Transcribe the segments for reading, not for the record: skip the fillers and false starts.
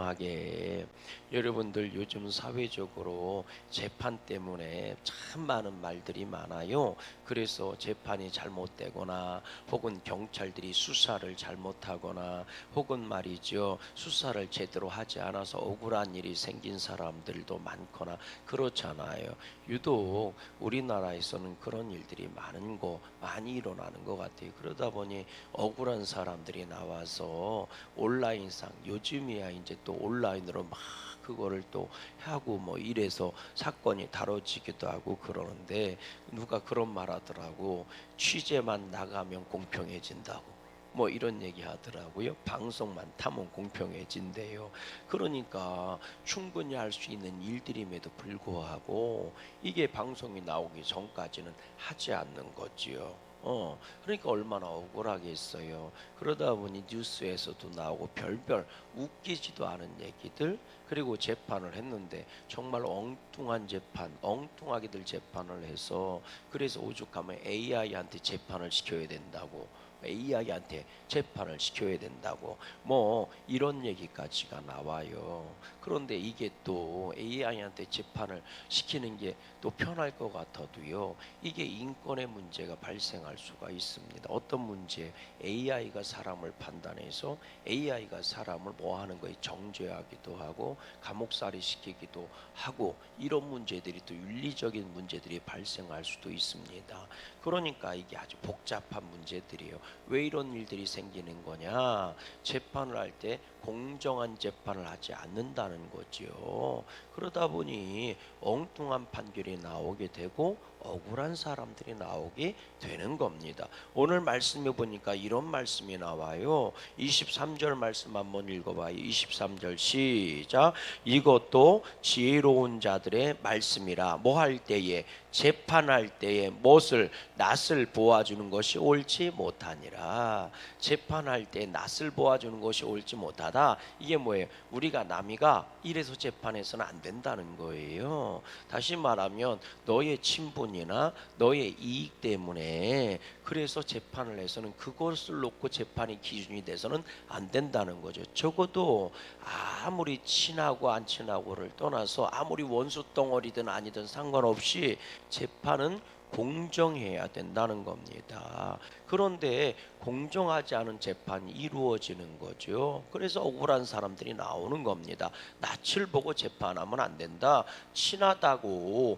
중요하게 여러분들 요즘 사회적으로 재판 때문에 참 많은 말들이 많아요. 그래서 재판이 잘못되거나 혹은 경찰들이 수사를 잘못하거나 혹은 말이죠 수사를 제대로 하지 않아서 억울한 일이 생긴 사람들도 많거나 그렇잖아요. 유독 우리나라에서는 그런 일들이 많이 일어나는 것 같아요. 그러다 보니 억울한 사람들이 나와서 온라인상 요즘이야 이제 또 온라인으로 막 그거를 또 하고 뭐 이래서 사건이 다뤄지기도 하고 그러는데 누가 그런 말 하더라고. 취재만 나가면 공평해진다고 뭐 이런 얘기 하더라고요. 방송만 타면 공평해진대요. 그러니까 충분히 할 수 있는 일들임에도 불구하고 이게 방송이 나오기 전까지는 하지 않는 거지요. 그러니까 얼마나 억울하겠어요. 그러다 보니 뉴스에서도 나오고 별별 웃기지도 않은 얘기들, 그리고 재판을 했는데 정말 엉뚱한 재판, 엉뚱하게들 재판을 해서 그래서 오죽하면 AI한테 재판을 시켜야 된다고, AI한테 재판을 시켜야 된다고 뭐 이런 얘기까지가 나와요. 그런데 이게 또 AI한테 재판을 시키는 게 또 편할 것 같아도요, 이게 인권의 문제가 발생할 수가 있습니다. 어떤 문제? AI가 사람을 판단해서 AI가 사람을 뭐 하는 거에 정죄하기도 하고 감옥살이 시키기도 하고 이런 문제들이 또 윤리적인 문제들이 발생할 수도 있습니다. 그러니까 이게 아주 복잡한 문제들이에요. 왜 이런 일들이 생기는 거냐? 재판을 할 때 공정한 재판을 하지 않는다는 거지요. 그러다 보니 엉뚱한 판결이 나오게 되고 억울한 사람들이 나오게 되는 겁니다. 오늘 말씀해 보니까 이런 말씀이 나와요. 23절 말씀 한번 읽어봐요. 23절 시작. 이것도 지혜로운 자들의 말씀이라. 뭐 할 때에? 재판할 때에 무엇을? 낯을 보아주는 것이 옳지 못하니라. 재판할 때 낯을 보아주는 것이 옳지 못하다. 이게 뭐예요? 우리가 남이가 이래서 재판해서는 안 된다는 거예요. 다시 말하면 너의 친분이나 너의 이익 때문에 그래서 재판을 해서는 그것을 놓고 재판이 기준이 돼서는 안 된다는 거죠. 적어도 아무리 친하고 안 친하고를 떠나서 아무리 원수 덩어리든 아니든 상관없이 재판은 공정해야 된다는 겁니다. 그런데 공정하지 않은 재판이 이루어지는 거죠. 그래서 억울한 사람들이 나오는 겁니다. 낯을 보고 재판하면 안 된다. 친하다고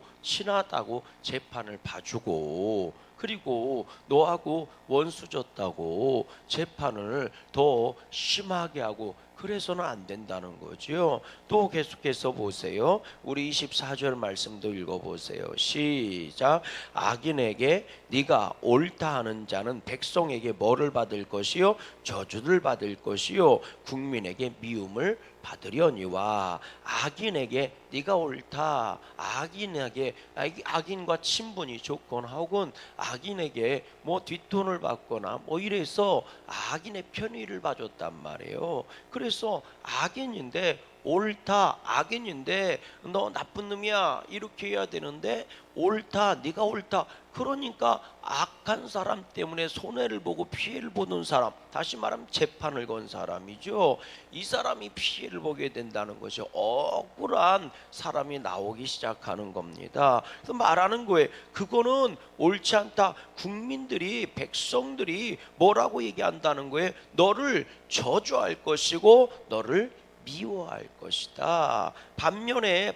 재판을 봐주고, 그리고 너하고 원수졌다고 재판을 더 심하게 하고 그래서는 안 된다는 거지요. 또 계속해서 보세요. 우리 24절 말씀도 읽어보세요. 시작. 악인에게 네가 옳다 하는 자는 백성에게 뭐를 받을 것이요? 저주를 받을 것이요 국민에게 미움을 받으려니와. 악인에게 네가 옳다, 악인과 친분이 좋거나 혹은 악인에게 뭐 뒷돈을 받거나 뭐 이래서 악인의 편의를 봐줬단 말이에요. 그래서 악인인데 옳다, 악인인데 너 나쁜 놈이야 이렇게 해야 되는데 옳다, 네가 옳다. 그러니까 악한 사람 때문에 손해를 보고 피해를 보는 사람, 다시 말하면 재판을 건 사람이죠. 이 사람이 피해를 보게 된다는 것이 억울한 사람이 나오기 시작하는 겁니다. 그래서 말하는 거예요. 그거는 옳지 않다. 국민들이, 백성들이 뭐라고 얘기한다는 거예요? 너를 저주할 것이고 너를 미워할 것이다. 반면에요.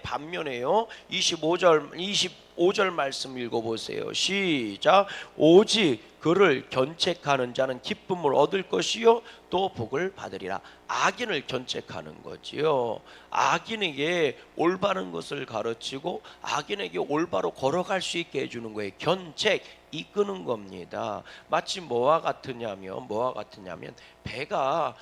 25절 말씀 읽어보세요. 시작. 오직 그를 견책하는 자는 기쁨을 얻을 것이요 또 복을 받으리라. 악인을 견책하는 거지요. 악인에게 올바른 것을 가르치고 악인에게 올바로 걸어갈 수 있게 해주는 거예요. 견책, 이끄는 겁니다. 마치 뭐와 같으냐면 배가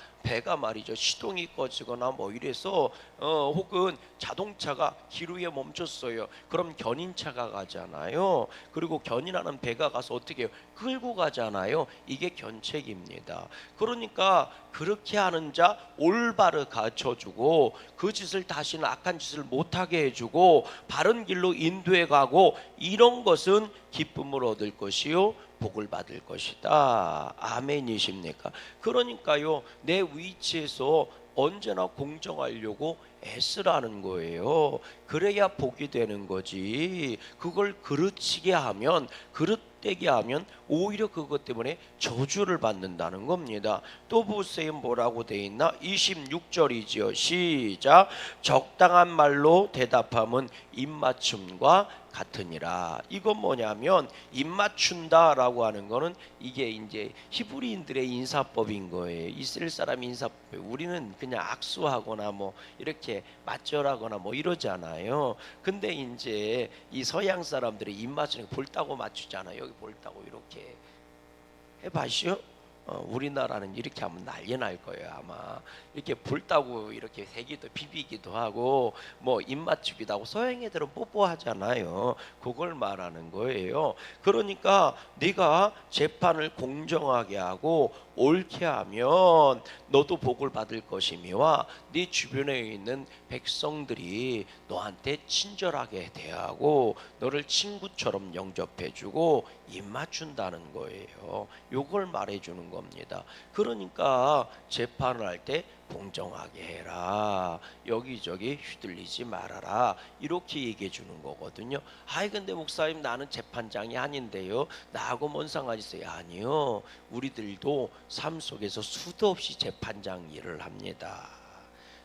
말이죠. 시동이 꺼지거나 뭐 이래서 혹은 자동차가 길 위에 멈췄어요. 그럼 견인차가 가잖아요. 그리고 견인하는 배가 가서 어떻게 해요? 끌고 가잖아요. 이게 견책입니다. 그러니까 그렇게 하는 자 올바르 가르쳐주고 그 짓을 다시는 악한 짓을 못하게 해주고 바른 길로 인도해 가고, 이런 것은 기쁨을 얻을 것이요 복을 받을 것이다. 아멘이십니까? 그러니까요, 내 위치에서 언제나 공정하려고 애쓰라는 거예요. 그래야 복이 되는 거지. 그걸 그르치게 하면, 그릇되게 하면 오히려 그것 때문에 저주를 받는다는 겁니다. 또 보세요. 뭐라고 돼 있나? 26절이지요. 시작. 적당한 말로 대답함은 입맞춤과 같으니라. 이건 뭐냐면 입맞춘다라고 하는 거는 이게 이제 히브리인들의 인사법인 거예요. 이스라엘 사람 인사법. 우리는 그냥 악수하거나 뭐 이렇게 맞절하거나 뭐 이러잖아요. 근데 이제 이 서양 사람들이 입 맞추는 거 볼따고 맞추잖아요. 여기 볼따고 이렇게 해봐시오. 우리나라는 이렇게 하면 난리 날 거예요. 아마 이렇게 볼따고 이렇게 대기도 비비기도 하고 뭐 입맞추기도 하고 서양 애들은 뽀뽀하잖아요. 그걸 말하는 거예요. 그러니까 네가 재판을 공정하게 하고 옳게 하면 너도 복을 받을 것이미와 네 주변에 있는 백성들이 너한테 친절하게 대하고 너를 친구처럼 영접해주고 입맞춘다는 거예요. 요걸 말해주는 겁니다. 그러니까 재판을 할 때 공정하게 해라. 여기저기 휘둘리지 말아라. 이렇게 얘기해 주는 거거든요. 아이 근데 목사님 나는 재판장이 아닌데요. 나하고 뭔 상관이 있어요? 아니요. 우리들도 삶 속에서 수도 없이 재판장 일을 합니다.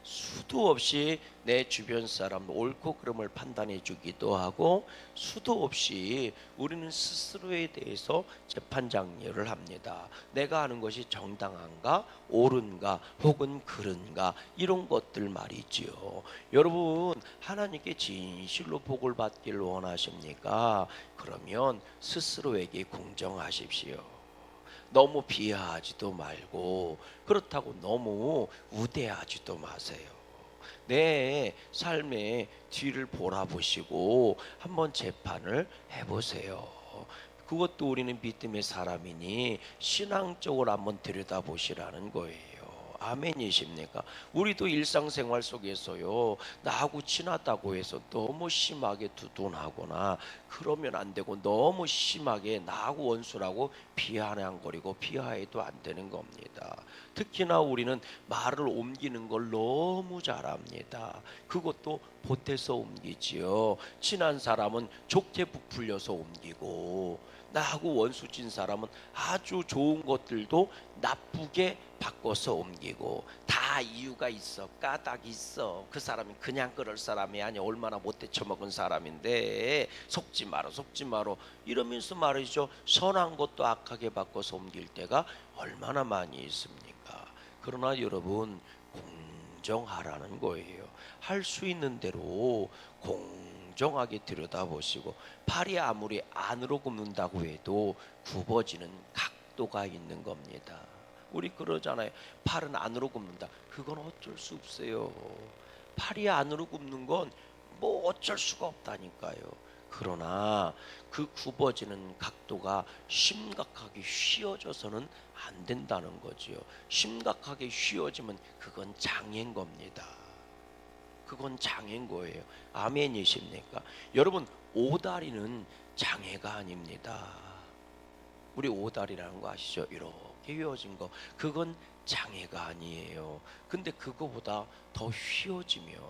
수도 없이 내 주변 사람 옳고 그름을 판단해 주기도 하고 수도 없이 우리는 스스로에 대해서 재판장 일을 합니다. 내가 하는 것이 정당한가 옳은가 혹은 그른가 이런 것들 말이지요. 여러분 하나님께 진실로 복을 받기를 원하십니까? 그러면 스스로에게 공정하십시오. 너무 비하하지도 말고 그렇다고 너무 우대하지도 마세요. 내 삶의 뒤를 돌아보시고 한번 재판을 해보세요. 그것도 우리는 믿음의 사람이니 신앙적으로 한번 들여다보시라는 거예요. 아멘이십니까? 우리도 일상생활 속에서요 나하고 친하다고 해서 너무 심하게 두둔하거나 그러면 안 되고 너무 심하게 나하고 원수라고 비아냥거리고 비하해도 안 되는 겁니다. 특히나 우리는 말을 옮기는 걸 너무 잘합니다. 그것도 보태서 옮기지요. 친한 사람은 좋게 부풀려서 옮기고 나하고 원수진 사람은 아주 좋은 것들도 나쁘게 바꿔서 옮기고 다 이유가 있어. 까닭이 있어. 그 사람이 그냥 그럴 사람이 아니야. 얼마나 못돼 처먹은 사람인데 속지 마라 속지 마라 이러면서 말이죠. 선한 것도 악하게 바꿔서 옮길 때가 얼마나 많이 있습니까? 그러나 여러분 공정하라는 거예요. 할 수 있는 대로 공정하게 들여다보시고 팔이 아무리 안으로 굽는다고 해도 굽어지는 각도가 있는 겁니다. 우리 그러잖아요. 팔은 안으로 굽는다. 그건 어쩔 수 없어요. 팔이 안으로 굽는 건 뭐 어쩔 수가 없다니까요. 그러나 그 굽어지는 각도가 심각하게 휘어져서는 안 된다는 거지요. 심각하게 휘어지면 그건 장애인 겁니다. 그건 장애인 거예요. 아멘이십니까? 여러분 오다리는 장애가 아닙니다. 우리 오다리라는 거 아시죠? 이렇게 휘어진 거 그건 장애가 아니에요. 근데 그거보다 더 휘어지면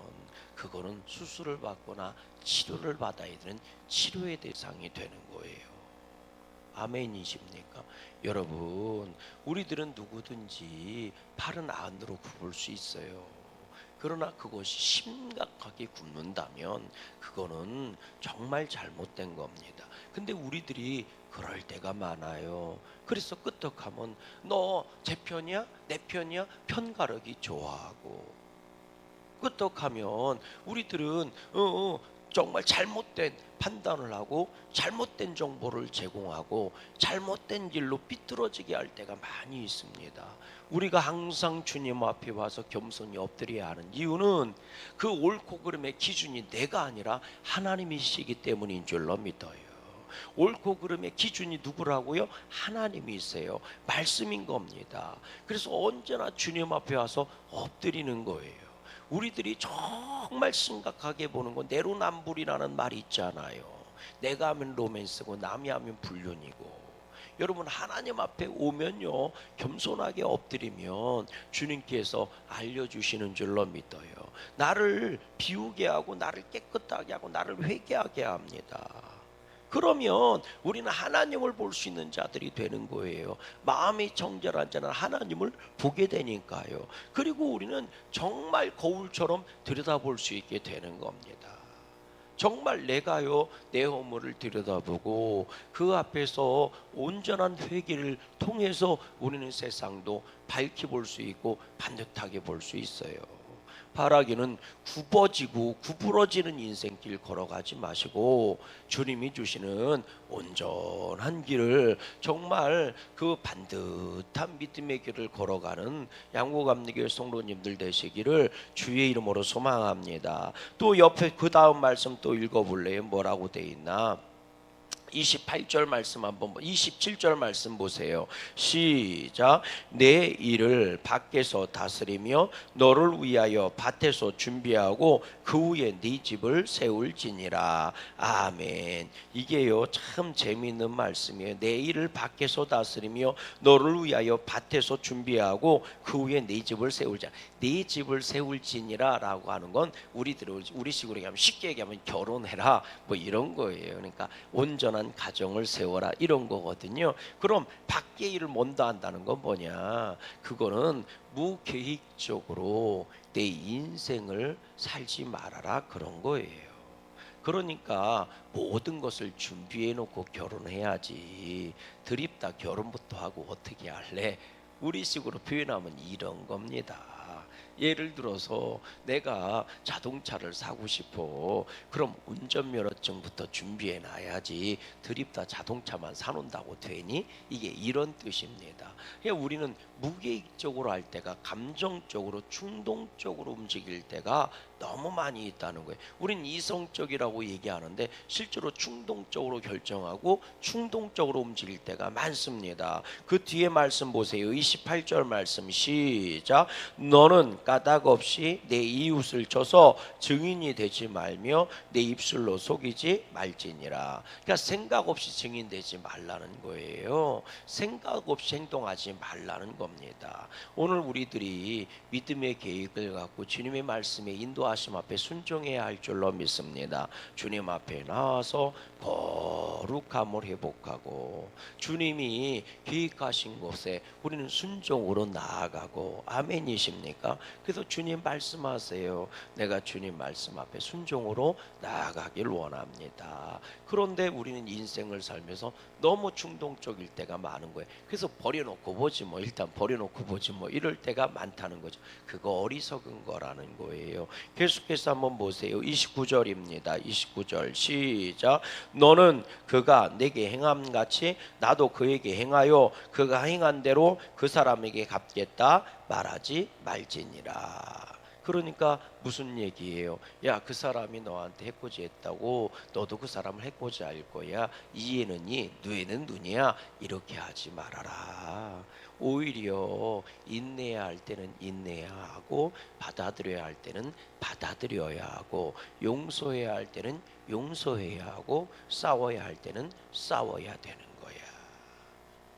그거는 수술을 받거나 치료를 받아야 되는 치료의 대상이 되는 거예요. 아멘이십니까? 여러분 우리들은 누구든지 팔은 안으로 굽을 수 있어요. 그러나 그것이 심각하게 굽는다면 그거는 정말 잘못된 겁니다. 근데 우리들이 그럴 때가 많아요. 그래서 끄떡하면 너 제 편이야? 내 편이야? 편가르기 좋아하고 끄떡하면 우리들은 정말 잘못된 판단을 하고 잘못된 정보를 제공하고 잘못된 길로 삐뚤어지게 할 때가 많이 있습니다. 우리가 항상 주님 앞에 와서 겸손히 엎드려야 하는 이유는 그 옳고 그름의 기준이 내가 아니라 하나님이시기 때문인 줄로 믿어요. 옳고 그름의 기준이 누구라고요? 하나님이세요. 말씀인 겁니다. 그래서 언제나 주님 앞에 와서 엎드리는 거예요. 우리들이 정말 심각하게 보는 건 내로남불이라는 말이 있잖아요. 내가 하면 로맨스고 남이 하면 불륜이고 여러분 하나님 앞에 오면요 겸손하게 엎드리면 주님께서 알려주시는 줄로 믿어요. 나를 비우게 하고 나를 깨끗하게 하고 나를 회개하게 합니다. 그러면 우리는 하나님을 볼 수 있는 자들이 되는 거예요. 마음이 정결한 자는 하나님을 보게 되니까요. 그리고 우리는 정말 거울처럼 들여다볼 수 있게 되는 겁니다. 정말 내가요 내 허물을 들여다보고 그 앞에서 온전한 회개를 통해서 우리는 세상도 밝히 볼 수 있고 반듯하게 볼 수 있어요. 바라기는 굽어지고 구부러지는 인생길 걸어가지 마시고 주님이 주시는 온전한 길을 정말 그 반듯한 믿음의 길을 걸어가는 양구감리교회 성도님들 되시기를 주의 이름으로 소망합니다. 또 옆에 그 다음 말씀 또 읽어볼래요? 뭐라고 돼 있나? 28절 말씀 한번 27절 말씀 보세요. 시작. 내 일을 밖에서 다스리며 너를 위하여 밭에서 준비하고 그 후에 네 집을 세울지니라. 아멘. 이게요 참 재미있는 말씀이에요. 내 일을 밖에서 다스리며 너를 위하여 밭에서 준비하고 그 후에 네 집을 세울자. 네 집을 세울지니라 라고 하는 건 우리식으로 얘기하면 쉽게 얘기하면 결혼해라 뭐 이런 거예요. 그러니까 온전한 가정을 세워라 이런 거거든요. 그럼 밖에 일을 먼저 한다는 건 뭐냐? 그거는 무계획적으로 내 인생을 살지 말아라 그런 거예요. 그러니까 모든 것을 준비해 놓고 결혼해야지. 드립다 결혼부터 하고 어떻게 할래? 우리식으로 표현하면 이런 겁니다. 예를 들어서 내가 자동차를 사고 싶어. 그럼 운전면허증부터 준비해 놔야지. 드립다 자동차만 사놓는다고 되니? 이게 이런 뜻입니다. 그러니까 우리는 무계획적으로 할 때가 감정적으로 충동적으로 움직일 때가 너무 많이 있다는 거예요. 우린 이성적이라고 얘기하는데 실제로 충동적으로 결정하고 충동적으로 움직일 때가 많습니다. 그 뒤에 말씀 보세요. 28절 말씀 시작. 너는 까닭 없이 내 이웃을 쳐서 증인이 되지 말며 내 입술로 속이지 말지니라. 그러니까 생각 없이 증인되지 말라는 거예요. 생각 없이 행동하지 말라는 겁니다. 오늘 우리들이 믿음의 계획을 갖고 주님의 말씀에 인도하심 앞에 순종해야 할 줄로 믿습니다. 주님 앞에 나와서 거룩함을 회복하고 주님이 계획하신 곳에 우리는 순종으로 나아가고 아멘이십니까? 그래서 주님 말씀하세요. 내가 주님 말씀 앞에 순종으로 나아가길 원합니다. 그런데 우리는 인생을 살면서 너무 충동적일 때가 많은 거예요. 그래서 버려놓고 보지 뭐 일단 버려놓고 보지 뭐 이럴 때가 많다는 거죠. 그거 어리석은 거라는 거예요. 계속해서 한번 보세요. 29절입니다. 29절 시작. 너는 그가 내게 행함같이 나도 그에게 행하여 그가 행한 대로 그 사람에게 갚겠다 말하지 말지니라. 그러니까 무슨 얘기예요? 야, 그 사람이 너한테 해코지 했다고 너도 그 사람을 해코지 할 거야. 이에는 이, 누에는 눈이야. 이렇게 하지 말아라. 오히려 인내해야 할 때는 인내해야 하고 받아들여야 할 때는 받아들여야 하고 용서해야 할 때는 용서해야 하고 싸워야 할 때는 싸워야 되는 거야.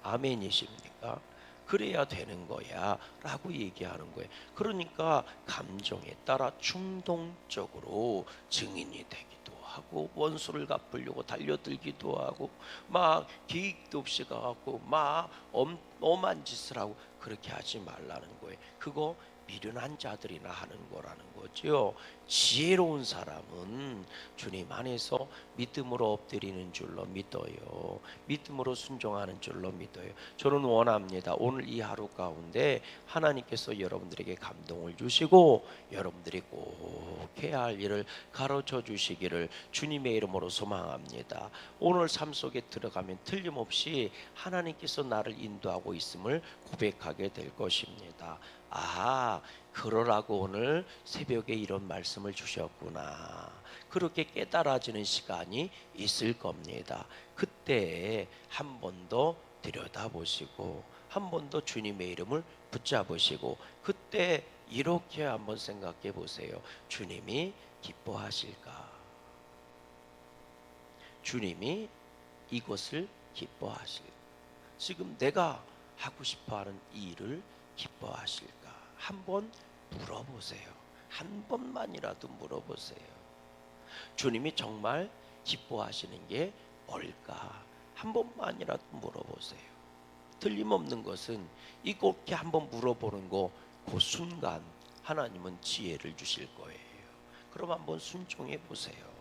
아멘이십니까? 그래야 되는 거야 라고 얘기하는 거예요. 그러니까 감정에 따라 충동적으로 증인이 되기도 하고 원수를 갚으려고 달려들기도 하고 막 계획도 없이 가고 막 엄한 짓을 하고 그렇게 하지 말라는 거예요. 그거 미련한 자들이나 하는 거라는 거죠. 지혜로운 사람은 주님 안에서 믿음으로 엎드리는 줄로 믿어요. 믿음으로 순종하는 줄로 믿어요. 저는 원합니다. 오늘 이 하루 가운데 하나님께서 여러분들에게 감동을 주시고 여러분들이 꼭 해야 할 일을 가르쳐 주시기를 주님의 이름으로 소망합니다. 오늘 삶 속에 들어가면 틀림없이 하나님께서 나를 인도하고 있음을 고백하게 될 것입니다. 아, 그러라고 오늘 새벽에 이런 말씀을 주셨구나. 그렇게 깨달아지는 시간이 있을 겁니다. 그때 한 번 더 들여다보시고 한 번 더 주님의 이름을 붙잡으시고 그때 이렇게 한번 생각해 보세요. 주님이 기뻐하실까? 주님이 이것을 기뻐하실까? 지금 내가 하고 싶어하는 이 일을 기뻐하실까? 한번 물어보세요. 한 번만이라도 물어보세요. 주님이 정말 기뻐하시는 게 뭘까? 한 번만이라도 물어보세요. 틀림없는 것은 이렇게 한번 물어보는 거, 그 순간 하나님은 지혜를 주실 거예요. 그럼 한번 순종해 보세요.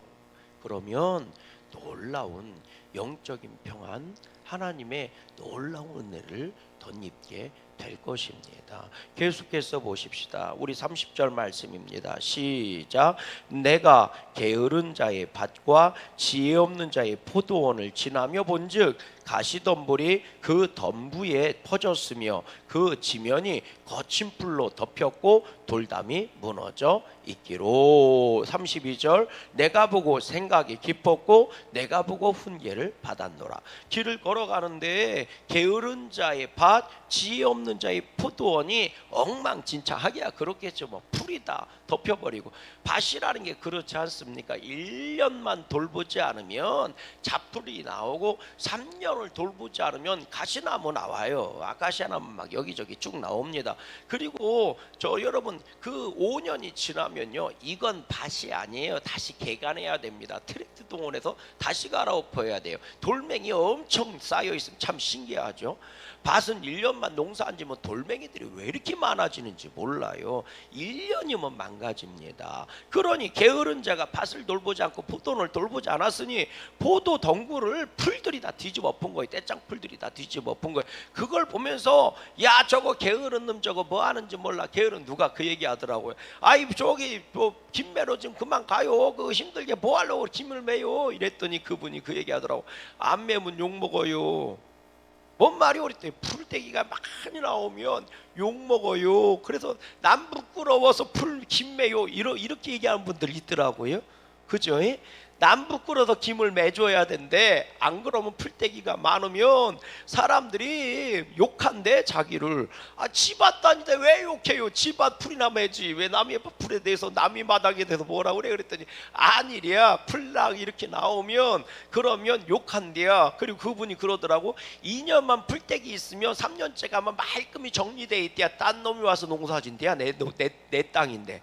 그러면 놀라운 영적인 평안, 하나님의 놀라운 은혜를 덧입게 될 것입니다. 계속해서 보십시다. 우리 30절 말씀입니다. 시작. 내가 게으른 자의 밭과 지혜 없는 자의 포도원을 지나며 본즉 가시덤불이 그 덤부에 퍼졌으며 그 지면이 거친 풀로 덮였고 돌담이 무너져 있기로. 32절. 내가 보고 생각이 깊었고 내가 보고 훈계를 받았노라. 길을 걸어가는데 게으른 자의 밭, 지혜 없는 자의 포도원이 엉망진창하기야 그렇겠죠. 뭐 풀이 다 덮여버리고. 밭이라는 게 그렇지 않습니까? 1년만 돌보지 않으면 잡풀이 나오고 3년을 돌보지 않으면 가시나무 나와요. 아카시아나무 막 여기저기 쭉 나옵니다. 그리고 여러분 그 5년이 지나면요, 이건 밭이 아니에요. 다시 개간해야 됩니다. 트랙트 동원해서 다시 갈아엎어야 돼요. 돌멩이 엄청 쌓여 있으면 참 신기하죠. 밭은 1년만 농사 안 지면 돌멩이들이 왜 이렇게 많아지는지 몰라요. 1년이면 망가집니다. 그러니 게으른 자가 밭을 돌보지 않고 포도원을 돌보지 않았으니 포도 덩굴을 풀들이 다 뒤집어 엎은 거예요. 떼짱풀들이 다 뒤집어 엎은 거예요. 그걸 보면서 야, 저거 게으른 놈 저거 뭐 하는지 몰라. 게으른 누가 그 얘기 하더라고요. 아이 저기 뭐 김매로 좀 그만 가요. 그 힘들게 뭐 하려고 김을 매요. 이랬더니 그분이 그 얘기 하더라고. 안 매면 욕 먹어요. 뭔 말이 그랬더니 풀떼기가 많이 나오면 욕 먹어요. 그래서 남 부끄러워서 풀 김매요. 이렇게 얘기하는 분들 있더라고요. 그죠? 남 부끄러워서 김을 매줘야 된대. 안 그러면 풀떼기가 많으면 사람들이 욕한대 자기를. 아, 지밭 다니는데 왜 욕해요? 지밭 풀이나 매지. 왜 남의 풀에 대해서 남의 마당에 대해서 뭐라 그래? 그랬더니 아니랴. 풀락 이렇게 나오면 그러면 욕한대야. 그리고 그분이 그러더라고. 2년만 풀떼기 있으면 3년째 가면 말끔히 정리돼 있대야. 딴 놈이 와서 농사진대야. 내 땅인데.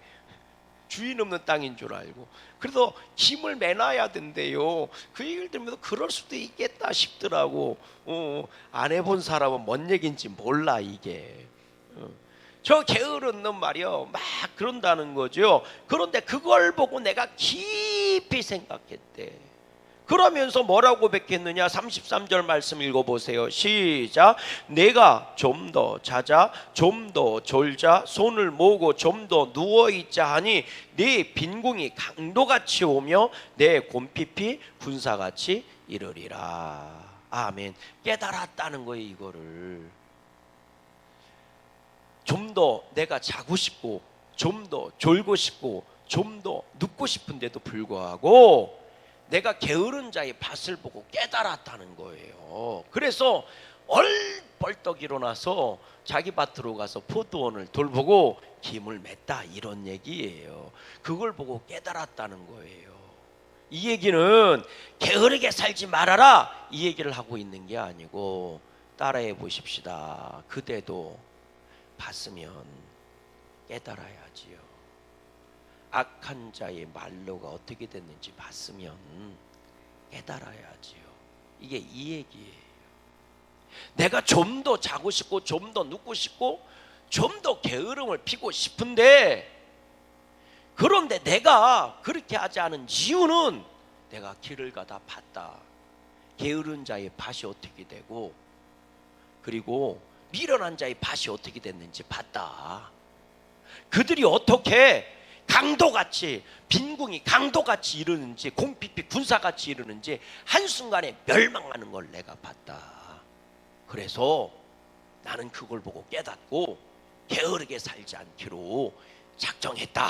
주인 없는 땅인 줄 알고. 그래서 김을 매놔야 된대요. 그 얘기를 들으면서 그럴 수도 있겠다 싶더라고. 안 해본 사람은 뭔 얘기인지 몰라 이게. 저 게으른 놈 말이요 막 그런다는 거죠. 그런데 그걸 보고 내가 깊이 생각했대. 그러면서 뭐라고 고백했느냐? 33절 말씀 읽어보세요. 시작. 내가 좀 더 자자, 좀 더 졸자, 손을 모으고 좀 더 누워있자 하니 네 빈궁이 강도같이 오며 내 곰핍이 군사같이 이르리라. 아멘. 깨달았다는 거예요. 이거를 좀 더 내가 자고 싶고 좀 더 졸고 싶고 좀 더 눕고 싶은데도 불구하고 내가 게으른 자의 밭을 보고 깨달았다는 거예요. 그래서 벌떡 일어나서 자기 밭으로 가서 포도원을 돌보고 김을 맸다 이런 얘기예요. 그걸 보고 깨달았다는 거예요. 이 얘기는 게으르게 살지 말아라 이 얘기를 하고 있는 게 아니고 따라해 보십시다. 그대도 봤으면 깨달아야지요. 악한 자의 말로가 어떻게 됐는지 봤으면 깨달아야지요. 이게 이 얘기예요. 내가 좀 더 자고 싶고 좀 더 눕고 싶고 좀 더 게으름을 피고 싶은데 그런데 내가 그렇게 하지 않은 이유는 내가 길을 가다 봤다. 게으른 자의 밭이 어떻게 되고 그리고 미련한 자의 밭이 어떻게 됐는지 봤다. 그들이 어떻게 강도같이 빈궁이 강도같이 이르는지 공핍이 군사같이 이르는지 한순간에 멸망하는 걸 내가 봤다. 그래서 나는 그걸 보고 깨닫고 게으르게 살지 않기로 작정했다.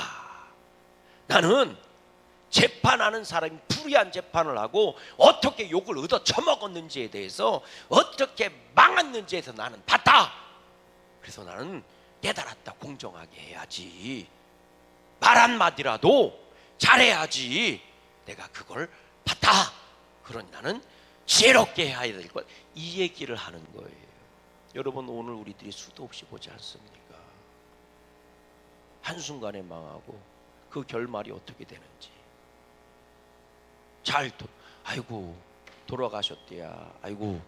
나는 재판하는 사람이 불의한 재판을 하고 어떻게 욕을 얻어 처먹었는지에 대해서 어떻게 망했는지에 대해서 나는 봤다. 그래서 나는 깨달았다. 공정하게 해야지. 말 한마디라도 잘해야지. 내가 그걸 봤다. 그러니 나는 지혜롭게 해야 될 것, 이 얘기를 하는 거예요. 여러분, 오늘 우리들이 수도 없이 보지 않습니까? 한순간에 망하고 그 결말이 어떻게 되는지. 아이고 돌아가셨대야. 아이고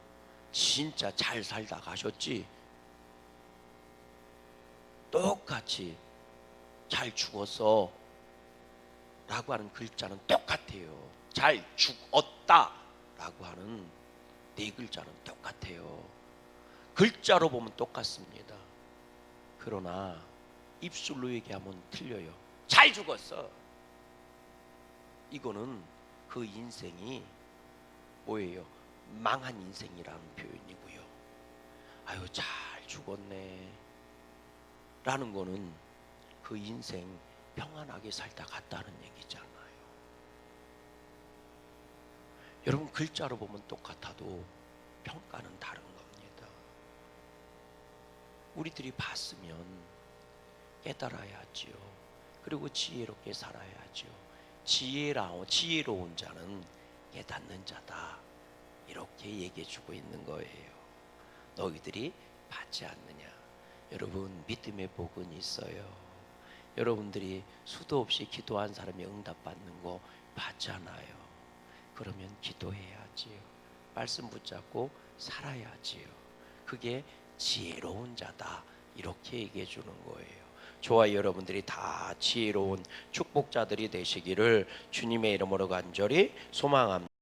진짜 잘 살다 가셨지. 똑같이 잘 죽었어 라고 하는 글자는 똑같아요. 잘 죽었다 라고 하는 네 글자는 똑같아요. 글자로 보면 똑같습니다. 그러나 입술로 얘기하면 틀려요. 잘 죽었어. 이거는 그 인생이 뭐예요? 망한 인생이라는 표현이고요. 아유 잘 죽었네 라는 거는 그 인생 평안하게 살다 갔다는 얘기잖아요. 여러분, 글자로 보면 똑같아도 평가는 다른 겁니다. 우리들이 봤으면 깨달아야지요. 그리고 지혜롭게 살아야지요. 지혜로운 자는 깨닫는 자다, 이렇게 얘기해 주고 있는 거예요. 너희들이 받지 않느냐. 여러분, 믿음의 복은 있어요. 여러분들이 수도 없이 기도한 사람이 응답받는 거 봤잖아요. 그러면 기도해야지요. 말씀 붙잡고 살아야지요. 그게 지혜로운 자다, 이렇게 얘기해 주는 거예요. 저와 여러분들이 다 지혜로운 축복자들이 되시기를 주님의 이름으로 간절히 소망합니다.